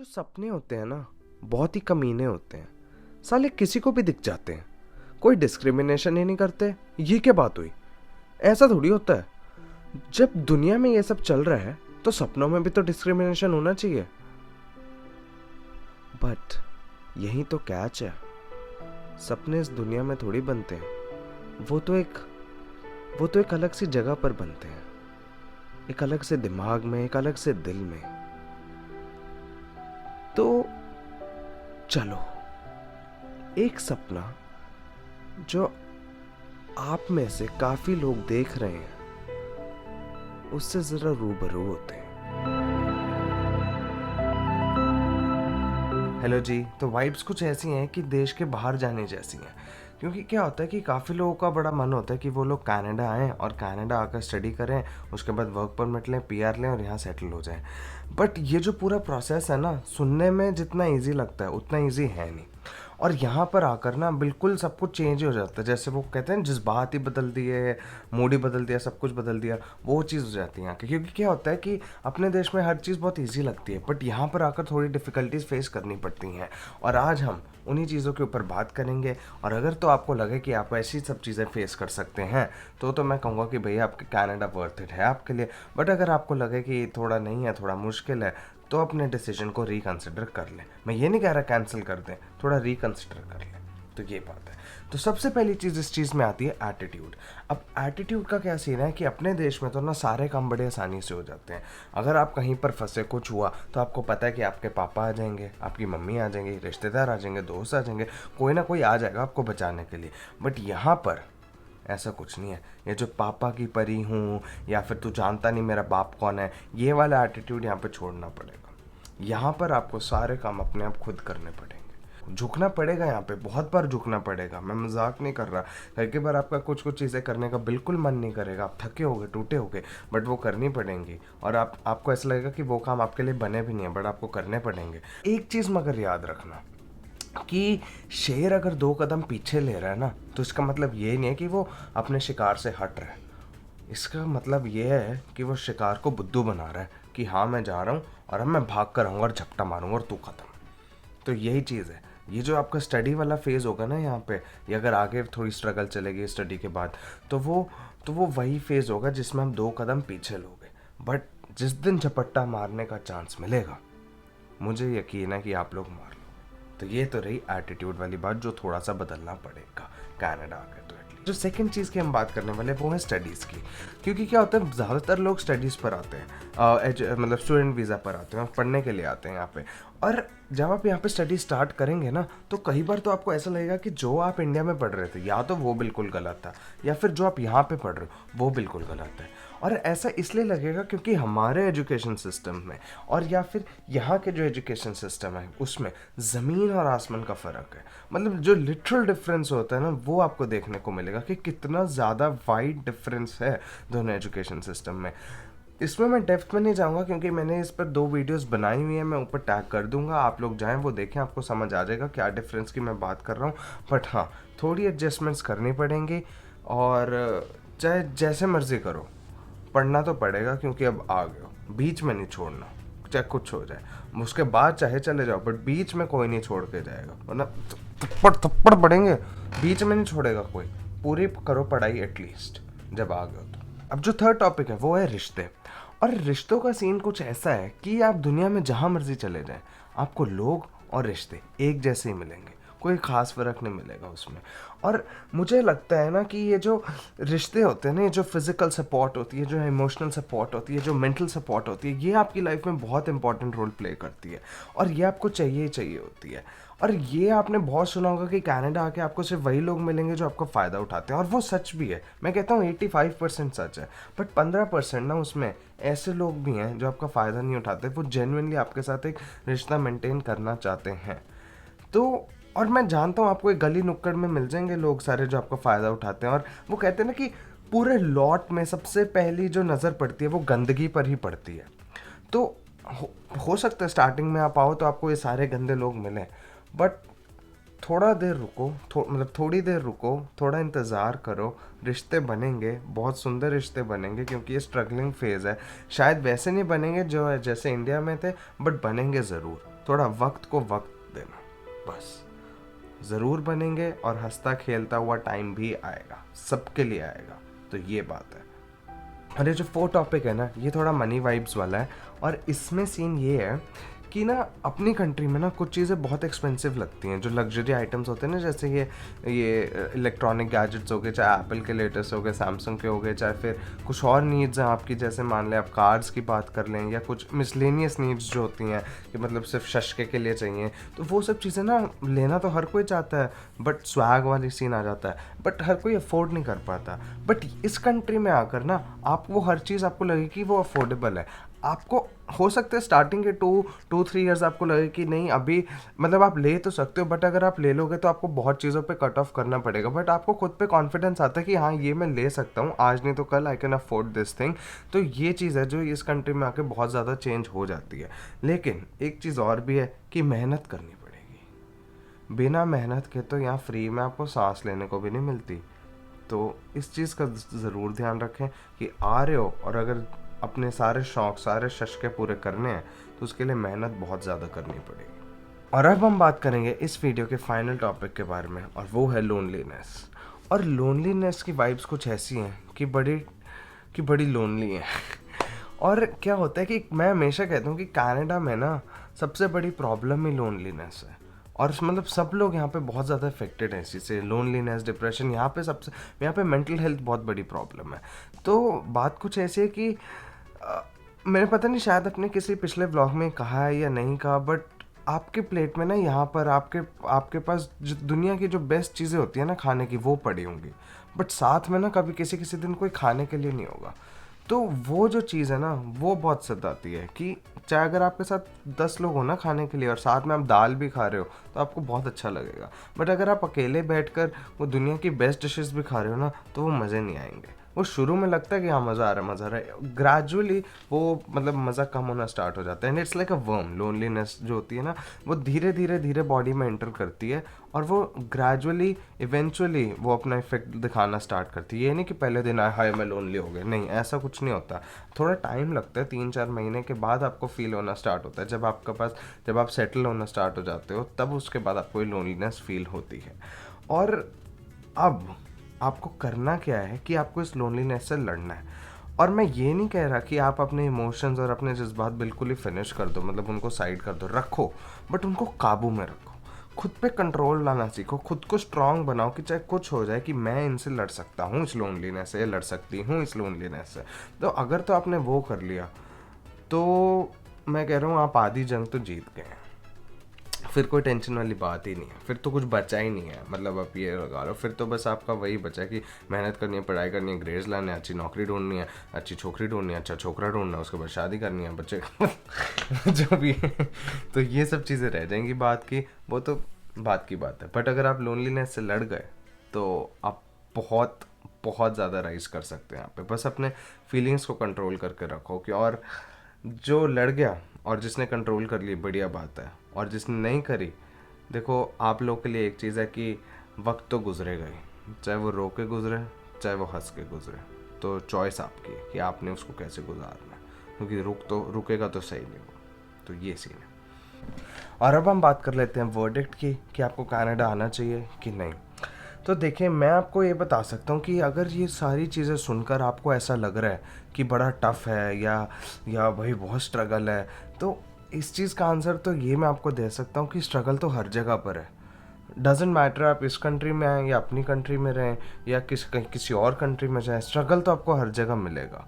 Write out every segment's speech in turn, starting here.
जो सपने होते हैं ना, बहुत ही कमीने होते हैं। साले किसी को भी दिख जाते हैं, कोई डिस्क्रिमिनेशन ही नहीं करते। ये क्या बात हुई? ऐसा थोड़ी होता है। जब दुनिया में ये सब चल रहा है तो सपनों में भी तो डिस्क्रिमिनेशन होना चाहिए। बट यही तो कैच है, सपने इस दुनिया में थोड़ी बनते हैं। वो तो एक अलग सी जगह पर बनते हैं, एक अलग से दिमाग में, एक अलग से दिल में। तो चलो, एक सपना जो आप में से काफी लोग देख रहे हैं, उससे जरा रूबरू होते हैं। हेलो जी। तो वाइब्स कुछ ऐसी हैं कि देश के बाहर जाने जैसी हैं। क्योंकि क्या होता है कि काफ़ी लोगों का बड़ा मन होता है कि वो लोग कनाडा आएँ और कनाडा आकर स्टडी करें, उसके बाद वर्क परमिट लें, पीआर लें और यहाँ सेटल हो जाएं। बट ये जो पूरा प्रोसेस है ना, सुनने में जितना इजी लगता है उतना इजी है नहीं। और यहाँ पर आकर ना बिल्कुल सब कुछ चेंज हो जाता है। जैसे वो कहते हैं जज्बात ही बदल दिए, मूड ही बदल दिया, सब कुछ बदल दिया, वो चीज़ हो जाती है यहाँ की। क्योंकि क्या होता है कि अपने देश में हर चीज़ बहुत ईजी लगती है, बट यहाँ पर आकर थोड़ी डिफ़िकल्टीज फेस करनी पड़ती हैं। और आज हम उन्हीं चीज़ों के ऊपर बात करेंगे। और अगर तो आपको लगे कि आप ऐसी सब चीज़ें फेस कर सकते हैं तो मैं कहूँगा कि भैया आपके कनाडा वर्थ इट है आपके लिए। बट अगर आपको लगे कि थोड़ा नहीं है, थोड़ा मुश्किल है, तो अपने डिसीजन को रिकंसिडर कर लें। मैं ये नहीं कह रहा कैंसिल कर दें, थोड़ा रिकंसिडर कर लें। तो ये बात है। तो सबसे पहली चीज़ इस चीज़ में आती है एटीट्यूड। अब एटीट्यूड का क्या सीन है कि अपने देश में तो ना सारे काम बड़े आसानी से हो जाते हैं। अगर आप कहीं पर फंसे, कुछ हुआ, तो आपको पता है कि आपके पापा आ जाएंगे, आपकी मम्मी आ जाएंगी, रिश्तेदार आ जाएंगे, दोस्त आ जाएंगे, कोई ना कोई आ जाएगा आपको बचाने के लिए। बट यहाँ पर ऐसा कुछ नहीं है। ये जो पापा की परी हूँ या फिर तू जानता नहीं मेरा बाप कौन है, ये वाला एटीट्यूड यहाँ पे छोड़ना पड़ेगा। यहाँ पर आपको सारे काम अपने आप खुद करने पड़ेंगे, झुकना पड़ेगा। यहाँ पे बहुत बार झुकना पड़ेगा, मैं मजाक नहीं कर रहा। कई बार आपका कुछ कुछ चीज़ें करने का बिल्कुल मन नहीं करेगा, आप थके होगे, टूटे होगे, बट वो करनी पड़ेंगी। और आपको ऐसा लगेगा कि वो काम आपके लिए बने भी नहीं है, बट आपको करने पड़ेंगे। एक चीज़ मगर याद रखना कि शेर अगर 2 कदम पीछे ले रहा है ना, तो इसका मतलब ये नहीं है कि वो अपने शिकार से हट रहा है। इसका मतलब ये है कि वो शिकार को बुद्धू बना रहा है कि हाँ मैं जा रहा हूँ और अब मैं भाग कर आऊँगा और झपटा मारूंगा और तू खत्म। तो यही चीज़ है। ये जो आपका स्टडी वाला फेज़ होगा ना यहाँ पे, ये अगर आगे थोड़ी स्ट्रगल चलेगी स्टडी के बाद, तो वो वही फेज़ होगा जिसमें हम 2 कदम पीछे लोगे। बट जिस दिन झपट्टा मारने का चांस मिलेगा, मुझे यकीन है कि आप लोग मार लो। तो ये तो रही एटीट्यूड वाली बात, जो थोड़ा सा बदलना पड़ेगा कनाडा आके। तो एटलीस्ट जो सेकंड चीज़ की हम बात करने वाले वो है स्टडीज़ की। क्योंकि क्या होता है, ज़्यादातर लोग स्टडीज़ पर आते हैं, मतलब स्टूडेंट वीज़ा पर आते हैं, पढ़ने के लिए आते हैं यहाँ पे। और जब आप यहाँ पे स्टडी स्टार्ट करेंगे ना, तो कई बार तो आपको ऐसा लगेगा कि जो आप इंडिया में पढ़ रहे थे या तो वो बिल्कुल गलत था, या फिर जो आप यहाँ पे पढ़ रहे हो वो बिल्कुल गलत है। और ऐसा इसलिए लगेगा क्योंकि हमारे एजुकेशन सिस्टम में और या फिर यहाँ के जो एजुकेशन सिस्टम है उसमें ज़मीन और आसमान का फ़र्क है। मतलब जो लिटरल डिफरेंस होता है ना, वो आपको देखने को मिलेगा कि कितना ज़्यादा वाइड डिफरेंस है दोनों एजुकेशन सिस्टम में। इसमें मैं डेप्थ में नहीं जाऊँगा क्योंकि मैंने इस पर 2 वीडियोस बनाई हुई हैं, मैं ऊपर टैग कर दूंगा, आप लोग जाएं वो देखें, आपको समझ आ जाएगा क्या डिफरेंस की मैं बात कर रहा हूँ। बट हाँ, थोड़ी एडजस्टमेंट्स करनी पड़ेंगी। और चाहे जैसे मर्ज़ी करो, पढ़ना तो पड़ेगा क्योंकि अब आ गए हो, बीच में नहीं छोड़ना, चाहे कुछ हो जाए। उसके बाद चाहे चले जाओ, बट बीच में कोई नहीं छोड़ के जाएगा, वरना थप्पड़ थप्पड़ पड़ेंगे। बीच में नहीं छोड़ेगा कोई। पूरी करो पढ़ाई एटलीस्ट जब आ गए हो तो। अब जो थर्ड टॉपिक है वो है रिश्ते। और रिश्तों का सीन कुछ ऐसा है कि आप दुनिया में जहाँ मर्जी चले जाएं, आपको लोग और रिश्ते एक जैसे ही मिलेंगे, कोई ख़ास फ़र्क नहीं मिलेगा उसमें। और मुझे लगता है ना कि ये जो रिश्ते होते हैं ना, ये जो फिज़िकल सपोर्ट होती है, जो इमोशनल सपोर्ट होती है, जो मेंटल सपोर्ट होती है, ये आपकी लाइफ में बहुत इंपॉर्टेंट रोल प्ले करती है। और ये आपको चाहिए ही चाहिए होती है। और ये आपने बहुत सुना होगा कि कनाडा आके आपको सिर्फ वही लोग मिलेंगे जो आपका फ़ायदा उठाते हैं, और वो सच भी है। मैं कहता हूँ 85% सच है, बट 15% ना उसमें ऐसे लोग भी हैं जो आपका फ़ायदा नहीं उठाते, वो जेन्युइनली आपके साथ एक रिश्ता मेंटेन करना चाहते हैं। तो और मैं जानता हूँ आपको एक गली नुक्कड़ में मिल जाएंगे लोग सारे जो आपका फ़ायदा उठाते हैं। और वो कहते हैं ना कि पूरे लॉट में सबसे पहली जो नज़र पड़ती है वो गंदगी पर ही पड़ती है। तो हो सकता है स्टार्टिंग में आप आओ तो आपको ये सारे गंदे लोग मिलें, बट थोड़ा देर रुको, मतलब थोड़ी देर रुको, थोड़ा इंतज़ार करो, रिश्ते बनेंगे, बहुत सुंदर रिश्ते बनेंगे। क्योंकि ये स्ट्रगलिंग फेज़ है, शायद वैसे नहीं बनेंगे जो जैसे इंडिया में थे, बट बनेंगे ज़रूर। थोड़ा वक्त को वक्त देना, बस। ज़रूर बनेंगे और हंसता खेलता हुआ टाइम भी आएगा, सबके लिए आएगा। तो ये बात है। और ये जो 4 टॉपिक है ना, ये थोड़ा मनी वाइब्स वाला है। और इसमें सीन ये है कि ना अपनी कंट्री में ना कुछ चीज़ें बहुत एक्सपेंसिव लगती हैं, जो लग्जरी आइटम्स होते हैं ना, जैसे ये इलेक्ट्रॉनिक गैजेट्स हो गए, चाहे एप्पल के लेटेस्ट हो गए, सैमसंग के हो गए, चाहे फिर कुछ और नीड्स हैं आपकी, जैसे मान लें आप कार्स की बात कर लें, या कुछ मिसलेनियस नीड्स जो होती हैं कि मतलब सिर्फ शशके के लिए चाहिए। तो वो सब चीज़ें ना लेना तो हर कोई चाहता है, बट स्वैग वाली सीन आ जाता है, बट हर कोई अफोर्ड नहीं कर पाता। बट इस कंट्री में आकर ना आपको हर चीज़ आपको लगे कि वो अफोर्डेबल है। आपको हो सकता है स्टार्टिंग के 2-3 ईयर्स आपको लगे कि नहीं अभी मतलब आप ले तो सकते हो, बट अगर आप ले लोगे तो आपको बहुत चीज़ों पे कट ऑफ करना पड़ेगा। बट आपको खुद पे कॉन्फिडेंस आता है कि हाँ ये मैं ले सकता हूँ, आज नहीं तो कल I can afford this thing. तो ये चीज़ है जो इस कंट्री में आके बहुत ज़्यादा चेंज हो जाती है। लेकिन एक चीज़ और भी है कि मेहनत करनी पड़ेगी। बिना मेहनत के तो यहाँ फ्री में आपको सांस लेने को भी नहीं मिलती। तो इस चीज़ का ज़रूर ध्यान रखें कि आ रहे हो, और अगर अपने सारे शौक़, सारे शशके पूरे करने हैं तो उसके लिए मेहनत बहुत ज़्यादा करनी पड़ेगी। और अब हम बात करेंगे इस वीडियो के फाइनल टॉपिक के बारे में, और वो है लोनलीनेस। और लोनलीनेस की वाइब्स कुछ ऐसी हैं कि बड़ी लोनली हैं। और क्या होता है कि मैं हमेशा कहता हूँ कि कनाडा में ना सबसे बड़ी प्रॉब्लम ही लोनलीनेस है। और मतलब सब लोग यहाँ पे बहुत ज़्यादा अफेक्टेड हैं इसी से, लोनलीनेस, डिप्रेशन। यहाँ पे मेंटल हेल्थ बहुत बड़ी प्रॉब्लम है। तो बात कुछ ऐसी है कि मैंने पता नहीं शायद अपने किसी पिछले व्लॉग में कहा है या नहीं कहा, बट आपके प्लेट में ना यहाँ पर आपके पास जो दुनिया की जो बेस्ट चीज़ें होती है ना खाने की, वो पड़ी होंगी, बट साथ में ना कभी किसी दिन कोई खाने के लिए नहीं होगा। तो वो जो चीज़ है ना वो बहुत सताती है कि चाहे अगर आपके साथ 10 लोग हो ना खाने के लिए और साथ में आप दाल भी खा रहे हो तो आपको बहुत अच्छा लगेगा, बट अगर आप अकेले बैठकर वो दुनिया की बेस्ट डिशेस भी खा रहे हो ना तो वो मज़े नहीं आएंगे। वो शुरू में लगता है कि हाँ मज़ा आ रहा है, ग्रेजुअली वो मतलब मज़ा कम होना स्टार्ट हो जाता है। And it's like a worm. Loneliness जो होती है ना वो धीरे धीरे बॉडी में एंटर करती है, और वो ग्रेजुअली इवेंचुअली वो अपना इफेक्ट दिखाना स्टार्ट करती है। ये नहीं कि पहले दिन आए हाय मैं लोनली हो गया, नहीं, ऐसा कुछ नहीं होता। थोड़ा टाइम लगता है, 3-4 महीने के बाद आपको फील होना स्टार्ट होता है। जब आप सेटल होना स्टार्ट हो जाते हो तब उसके बाद आपको ये लोनलीनेस फील होती है। और अब आपको करना क्या है कि आपको इस लोनलीनेस से लड़ना है। और मैं ये नहीं कह रहा कि आप अपने इमोशंस और अपने जज्बात बिल्कुल ही फिनिश कर दो, मतलब उनको साइड कर दो, रखो, बट उनको काबू में रखो। खुद पे कंट्रोल लाना सीखो, खुद को स्ट्रांग बनाओ कि चाहे कुछ हो जाए कि मैं इनसे लड़ सकता हूँ, इस लोनलीनेस से लड़ सकती हूँ, इस लोनलीनेस से। तो अगर तो आपने वो कर लिया तो मैं कह रहा हूँ आप आधी जंग तो जीत गए हैं। फिर कोई टेंशन वाली बात ही नहीं है, फिर तो कुछ बचा ही नहीं है। मतलब आप ये लगा लो, फिर तो बस आपका वही बचा है कि मेहनत करनी है, पढ़ाई करनी है, ग्रेड्स लाने, अच्छी नौकरी ढूंढनी है, अच्छी छोकरी ढूंढनी है, अच्छा छोकरा ढूंढना है, उसके बाद शादी करनी है, बच्चे जो भी है। तो ये सब चीज़ें रह जाएंगी बात की, वो तो बात की बात है। बट अगर आप लोनलीनेस से लड़ गए तो आप बहुत बहुत ज़्यादा राइज कर सकते हैं यहाँ पे। बस अपने फीलिंग्स को कंट्रोल करके रखो कि, और जो लड़ गया और जिसने कंट्रोल कर ली बढ़िया बात है, और जिसने नहीं करी, देखो आप लोग के लिए एक चीज़ है कि वक्त तो गुजरेगा ही, चाहे वो रो के गुजरे चाहे वो हंस के गुजरे। तो चॉइस आपकी है कि आपने उसको कैसे गुजारना है, क्योंकि रुकेगा तो सही नहीं वो। तो ये सीन है। और अब हम बात कर लेते हैं वर्डिक्ट की कि आपको कनाडा आना चाहिए कि नहीं। तो देखिए मैं आपको ये बता सकता हूँ कि अगर ये सारी चीज़ें सुनकर आपको ऐसा लग रहा है कि बड़ा टफ़ है या भाई बहुत स्ट्रगल है, तो इस चीज़ का आंसर तो ये मैं आपको दे सकता हूँ कि स्ट्रगल तो हर जगह पर है। डजेंट मैटर आप इस कंट्री में आएँ या अपनी कंट्री में रहें या किसी और कंट्री में जाएँ, स्ट्रगल तो आपको हर जगह मिलेगा।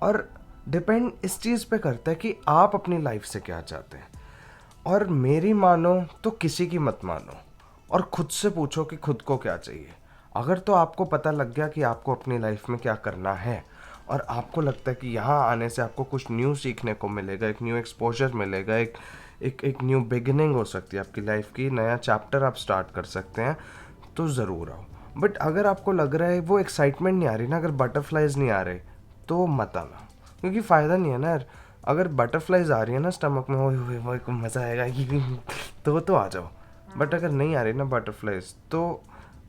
और डिपेंड इस चीज़ पे करता है कि आप अपनी लाइफ से क्या चाहते हैं। और मेरी मानो तो किसी की मत मानो, और खुद से पूछो कि खुद को क्या चाहिए। अगर तो आपको पता लग गया कि आपको अपनी लाइफ में क्या करना है, और आपको लगता है कि यहाँ आने से आपको कुछ न्यू सीखने को मिलेगा, एक न्यू एक्सपोजर मिलेगा, एक न्यू बिगिनिंग हो सकती है आपकी लाइफ की, नया चैप्टर आप स्टार्ट कर सकते हैं, तो ज़रूर आओ। बट अगर आपको लग रहा है वो एक्साइटमेंट नहीं आ रही ना, अगर बटरफ्लाइज नहीं आ रहे, तो मत आना, क्योंकि फ़ायदा नहीं है ना यार। अगर बटरफ्लाइज आ रही है ना स्टमक में, वो मज़ा आएगा तो आ जाओ। बट अगर नहीं आ रही ना बटरफ्लाइज, तो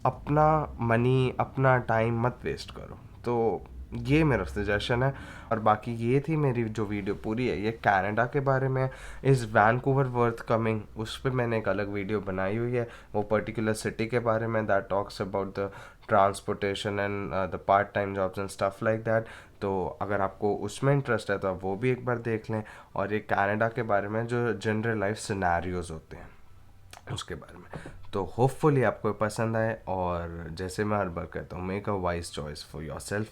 अपना मनी अपना टाइम मत वेस्ट करो। तो ये मेरा सजेशन है। और बाकी ये थी मेरी जो वीडियो पूरी है, ये कनाडा के बारे में, इस वैंकूवर वर्थ कमिंग, उस पर मैंने एक अलग वीडियो बनाई हुई है, वो पर्टिकुलर सिटी के बारे में, that talks about the transportation and the part time jobs and stuff like that. तो अगर आपको उसमें इंटरेस्ट है तो आप वो भी एक बार देख लें। और ये कनाडा के बारे में जो जनरल लाइफ सिनेरियोज होते हैं उसके बारे में, तो होपफुली आपको पसंद आए। और जैसे मैं हर बार कहता हूँ, make a wise choice for your self.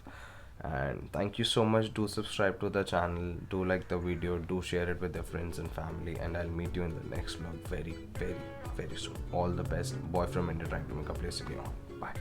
And thank you so much. Do subscribe to the channel, do like the video, do share it with your friends and family, and I'll meet you in the next vlog very, very, very soon. All the best. Boy from India trying to make a place in your home. Bye.